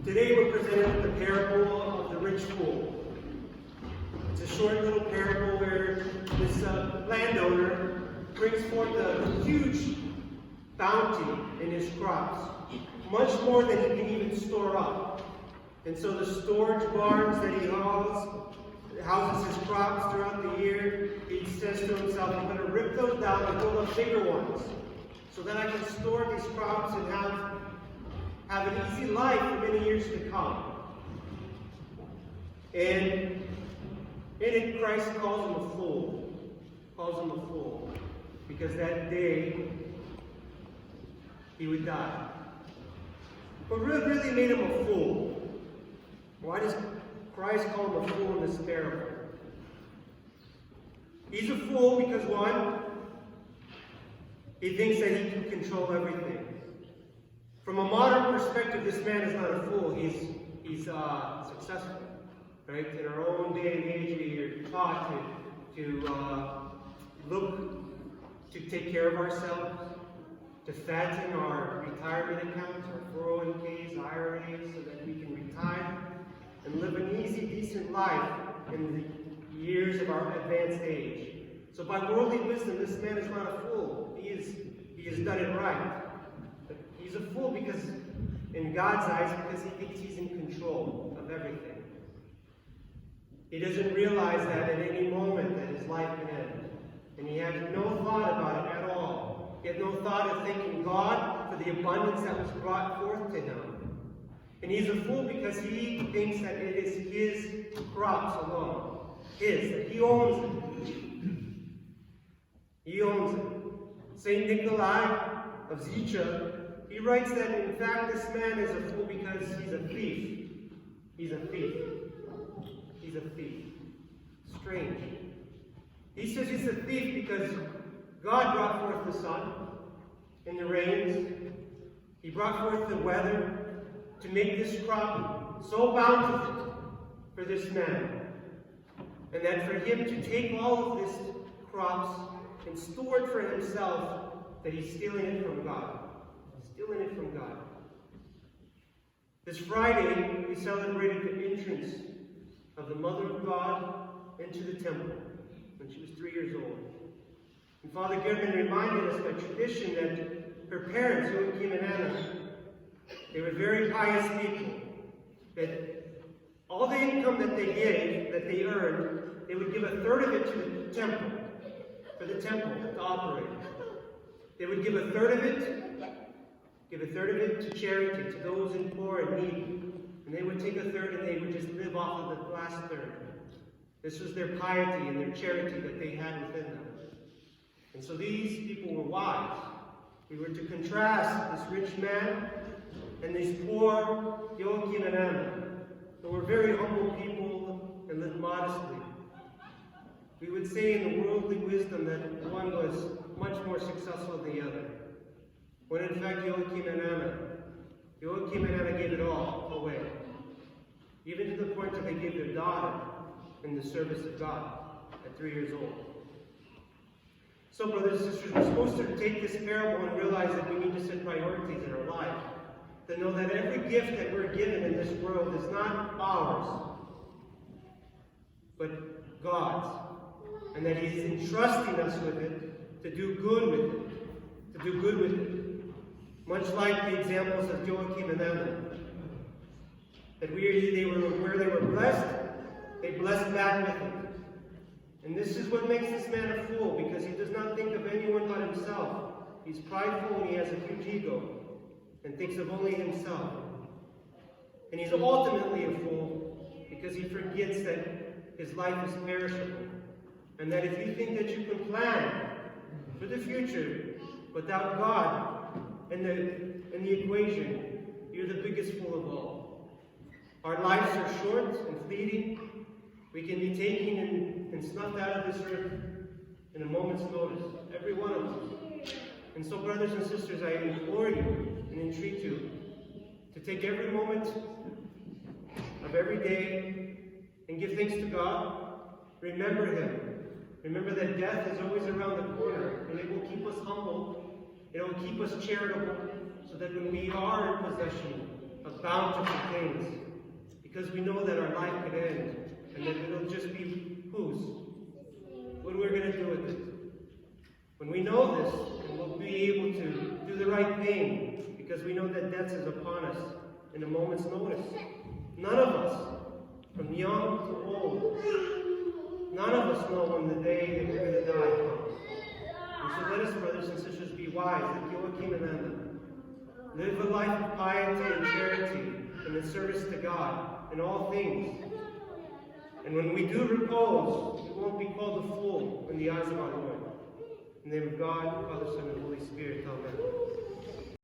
Today we're presented with the parable of the rich fool. It's a short little parable where this landowner brings forth a huge bounty in his crops, much more than he can even store up. And so the storage barns that he houses his crops throughout the year, he says to himself, I'm going to rip those down and build up bigger ones so that I can store these crops and have an easy life for many years to come. And in it, Christ calls him a fool. Calls him a fool. Because that day, he would die. What really made him a fool? Why does Christ call him a fool in this parable? He's a fool because, one, he thinks that he can control everything. From a modern perspective, this man is not a fool. He's successful. Right? In our own day and age, we are taught to look to take care of ourselves, to fatten our retirement accounts, our 401ks, IRAs, so that we can retire and live an easy, decent life in the years of our advanced age. So by worldly wisdom, this man is not a fool. He has done it right. But he's a fool because, in God's eyes, because he thinks he's in control of everything. He doesn't realize that at any moment that his life can end. And he had no thought about it at all. He had no thought of thanking God for the abundance that was brought forth to him. And he's a fool because he thinks that it is his crops alone. That he owns it. He owns it. St. Nikolai of Zicha, he writes that in fact this man is a fool because he's a thief. He's a thief. He's a thief. Strange. He says he's a thief because God brought forth the sun and the rains. He brought forth the weather to make this crop so bountiful for this man. And that for him to take all of this crops and store it for himself, that he's stealing it from God. He's stealing it from God. This Friday, we celebrated the entrance of the Mother of God into the temple when she was 3 years old. And Father German reminded us by tradition that her parents, Joachim and Anna, they were very pious people. That all the income that they gave, that they earned, they would give a third of it to the temple, for the temple to operate. They would give a third of it to charity, to those in poor and needy. And they would take a third and they would just live off of the last third. This was their piety and their charity that they had within them. And so these people were wise. We were to contrast this rich man and these poor Joachim and Anna, who were very humble people and lived modestly. We would say in the worldly wisdom that one was much more successful than the other. When in fact Joachim and Anna gave it all away. Even to the point that they gave their daughter in the service of God at 3 years old. So brothers and sisters, we're supposed to take this parable and realize that we need to set priorities in our life. To know that every gift that we're given in this world is not ours, but God's. And that He's entrusting us with it to do good with it. To do good with it. Much like the examples of Joachim and Anna. That where they were blessed, they blessed back with it. And this is what makes this man a fool, because he does not think of anyone but himself. He's prideful and he has a huge ego and thinks of only himself. And he's ultimately a fool because he forgets that his life is perishable. And that if you think that you can plan for the future without God in the equation, you're the biggest fool of all. Our lives are short and fleeting. We can be taken and snuffed out of this earth in a moment's notice, every one of us. And so, brothers and sisters, I implore you and entreat you to take every moment of every day and give thanks to God. Remember Him. Remember that death is always around the corner, and it will keep us humble. It will keep us charitable, so that when we are in possession of bountiful things, because we know that our life could end, and that it'll just be whose? What we're going to do with it. When we know this, we'll be able to do the right thing, because we know that death is upon us in a moment's notice. None of us, from young to old, none of us know when the day that we're going to die comes. And so let us, brothers and sisters, be wise, like Joachim and Anna. Live a life of piety and charity and in service to God in all things. And when we do repose, we won't be called a fool in the eyes of our Lord. In the name of God, Father, Son, and Holy Spirit, amen.